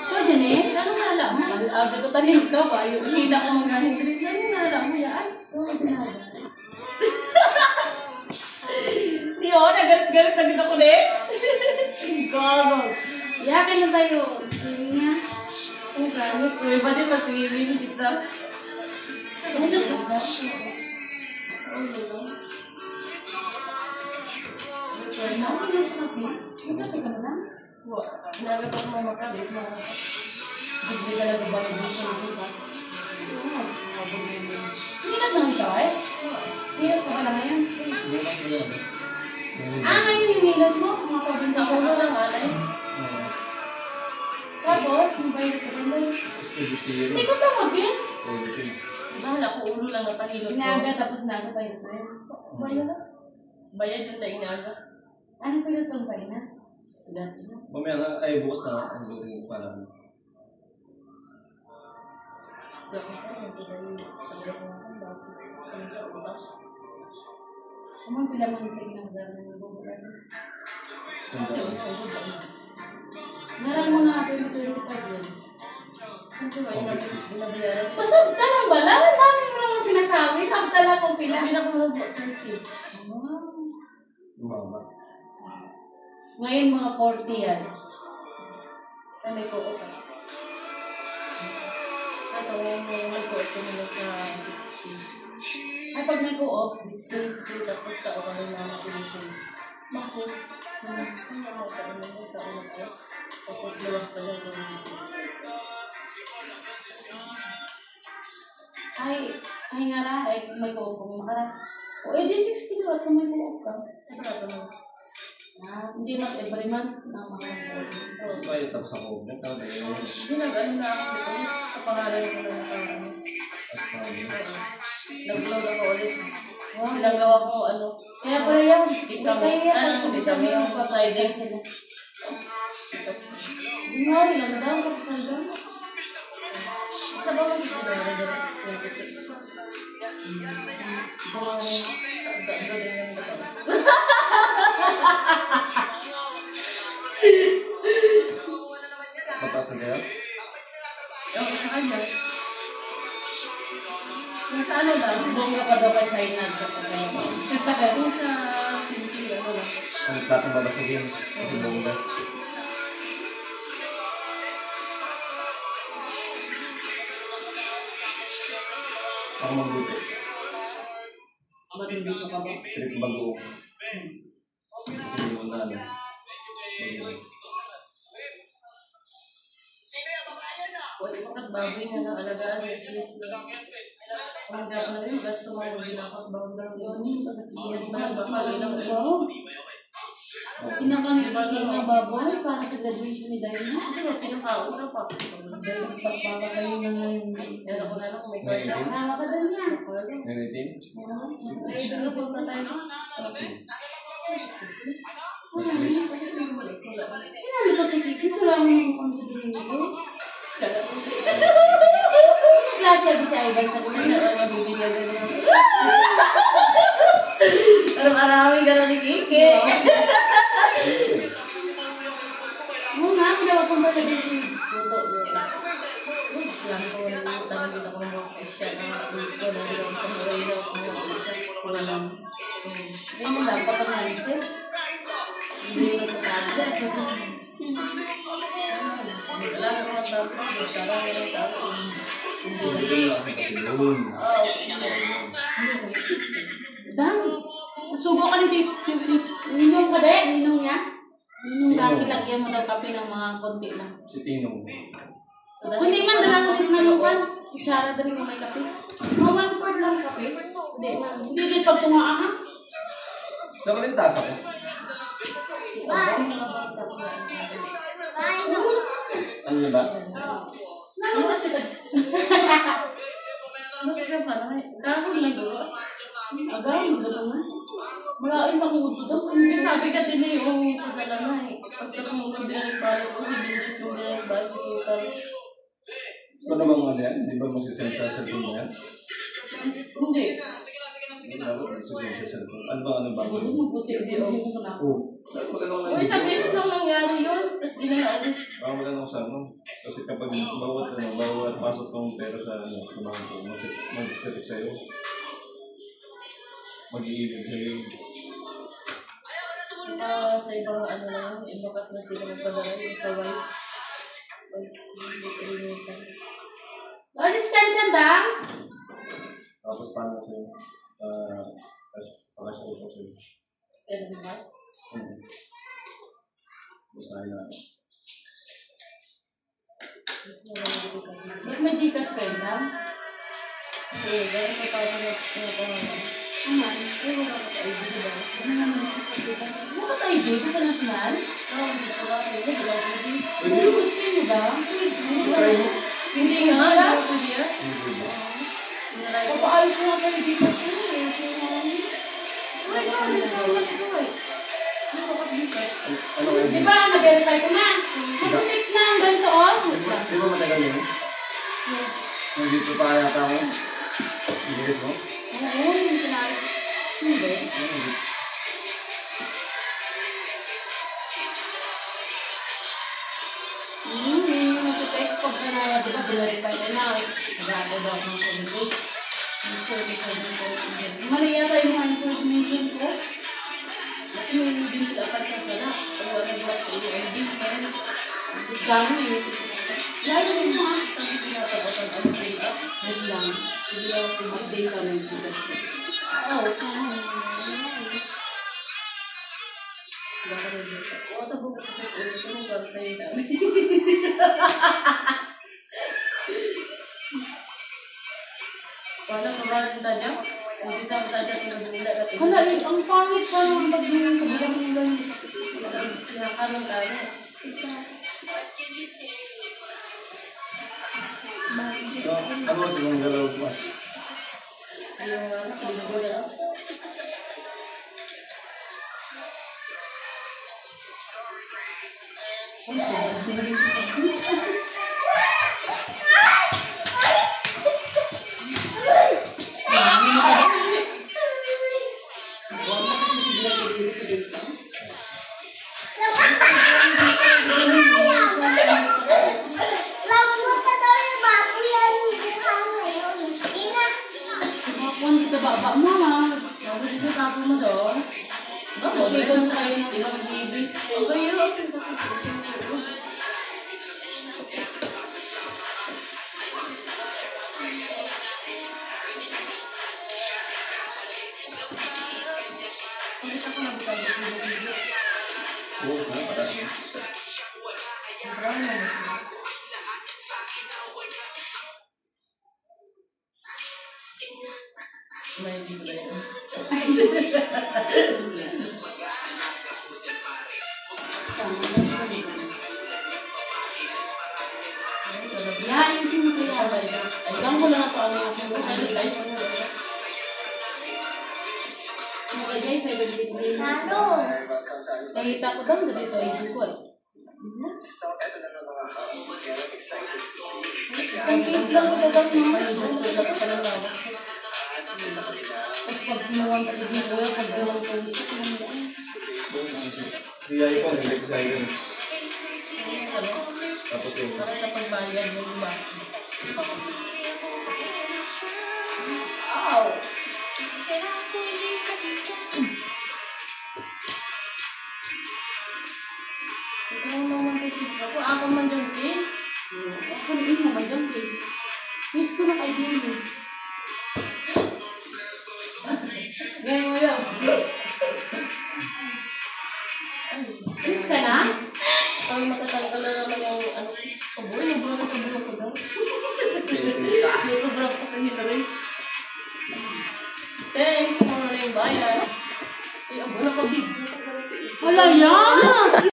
Pwede eh. Ano nga alam mo? Abi ko tanin ka ba? Yung hina ko mga hingrid. Ano nga alam mo yan? Oo, ginagawa. Di o, nagalit-galit na gina ko din. Gago. Iyakin na tayo. Swimming niya. Oh, grabe. Uy, ba din pa-swimming kita? Ano na ba? Oh, dito. Ano na sa kasma? Ano na ka na? Sinabi ko mo makalit mo. Hindi ka lang ba yung gusto ng bukas? Hindi ka nang siya eh? Hilot ka pala ngayon? Ngayon yung hilot mo? Sa ulo ng alay? Tapos, mabayad ka ba? Hindi ko tawag yes? Bahala ko ulo lang ang panilot ko. Inaga tapos naga pa yun. Bayad na? Bayad yun na inaga. Ano pa yun itong paina? Mamaya na, ay bukas na ang luting pala. Kumang pila mo yung tingin ng gano'n ng bubulan? Narang mo nga 2025 yun. Pasag ka lang ba? Lahat namin mo naman sinasabi. Nagdala kong pila. Hindi na kong nag-40. Mama. Ngayon mga 40 yan. Ano ito ko ka? Ito may nag-co-op nila sa 60. Ay pag nag-co-op, 60 tapos taon na naman tuition. Bakit? Taon na tapos lawas pala yung ay nga ra, ay may co-op kung makara. O edi 60 na kung may co-op ka. Ito na. Hindi mas every month ng mga ito. Ay, tapos ako. Ginagano na ako ulit sa pangalan ko na nakaraan. Nag-vlog ako ulit. Pinagawa ko ano. Kaya pala yan. Isang yung sliding sila. Hindi lang na daw ako sa dyan. Isa ba kasi sila na dyan? 26. Patas na kaya? Oo, sa kanya. Nasa ano ba? Bongga pa daw kay Sainad kapag kung sa simple, ano lang. Ang platong babasagin. Kasi bongga. Ako magluto. Matindi ka ba? Trip bago. Hindi mo na ano. Wala ko kat baboy na naalagaan ng sis na. Ang gano'n rin, gusto mo yung ginakot bawang yun. Kasi ba baka ilang ilang. Pinakangibagay ng baboy para sa graduation ni Diana. Pero pinakauna pa. Dahil mas pagpapakayo na ngayon. Yan ako na lang kung may kwarta. Nakaka ka doon niya. Anything? Ay, doon po pa tayo. Pinali ko si Kiki. Salamat mo kung sa duling nito. Klase abi sa Ivan sa kusina. Arang-arami ka na ni Kiki. Muna, pinapapunta sa dito. Luto. Lang ko na tanong dito ko ng Asia na dito na dito sa Moreno. Wala lang. Hindi mo dapat ang naisip. Hindi mo napatagda. Wala na mga tao. Sarang yung tao. Dang, subo ka ni Ninong ka din, Ninong niya. Ninong dati lagyan mo daw kape ng mga konti lang. Si Tinong. Kundi man dalang din malukan. Kutsara din mo may kape. Mga 1/4 lang kape. Hindi din pag tumaahang. Saan ka rin tasa ko? Ano na ba? Ano ba sila? Ano sila pa na? Kagod lang doon. Agay, magdala na. Malain pa kung ito. Hindi sabi ka din eh, yung pagdala na eh. Basta kung mga direct balik ko, hindi bilis yung direct balik ko tayo. Ano bang ano yan? Di ba magsisend sa cellphone mo yan? Hindi. Magsisend sa cellphone. Ano ba? Hindi mo puti. Hindi mo na. Oo. O isang beses lang nangyari yun, tapos ginala ulit. Baka magandang sa ano. Kasi kapag bawat pasok ng pera sa ano, mag-check sa'yo. Mag-iibig sa'yo. Sa ibang ano lang, iba kasi na sila magpadala yung sa wife. Alis ka dyan, Dang? Tapos paano sa'yo? Pakasya ko sa'yo. Kaya naman. Basahin na. Ba't may Gcash kayo, Dang? Kasi gano'n pa tayo na pangalan. Ay, wala ka ID, diba? Ano naman yung pagkita? Wala ka ID ko sa national? Oo, hindi ko lang. Hindi gusto nyo ba? Hindi nga. Papaayos mo nga sa ID ko. Di ba, na-verify ko na. Mag-text na ang ganito, oh. Di ba matagal yun? Nandito pa yata ako. Bilis mo? Oo, hindi ko na. Hindi. Mag-text ko na, di ba, verify ko na. Mag-ako daw ng service. Yung service ko. Mali yata yung information ko. Kasi may hindi dapat ka sana. Pag wala nag-blast ko yung ID. Gano'n eh. Lalo din mo ah. Kasi sinatagotan ang data. Wait lang. Hindi lang kasi mag-data ng data. Oo. Baka rin data. O, tabo kasi sa ulit ko. Baka rin data. Paano mabalan tayo dyan? Kung isa mo tayo dyan, pinagulila natin. Hala, ang pangit pa ng pag-ibig kabilang nila yung sakit. Pinakaroon tayo. Ano sa mga galaw pa? Yung sa libo na lang. Baba mo na. Nabuli sa tapo mo doon. Okay, kung sa kayo ng pinag-ibig. Okay, yun. Oo, para. May hindi ba yun? Yan, yung sinuto sa balikan. Ayun ko lang ito ang mga live. Okay guys, I will be doing this. Nakita ko daw sa dito ay ko eh. Isang case lang ko sa gas mo. Tapos pag ginawan ka sa giveaway, pag ginawan ka sa Kaya ikaw, hindi ko sa'yo. Tapos yun. para sa pagbayad mo ba? Wow! Ito lang naman kasi ako. Ako man dyan, please. Ako rin mo man dyan, please. Please ko na kay din mo. Ngayon mo yun. Please ka na? Pag matatanggal na naman yung ano. Paboy, nabula na sa bulo ko daw. Sobrang ko sa hilo. Thanks, mga na yung bayan. Ay, abo na pag-video. Wala yan!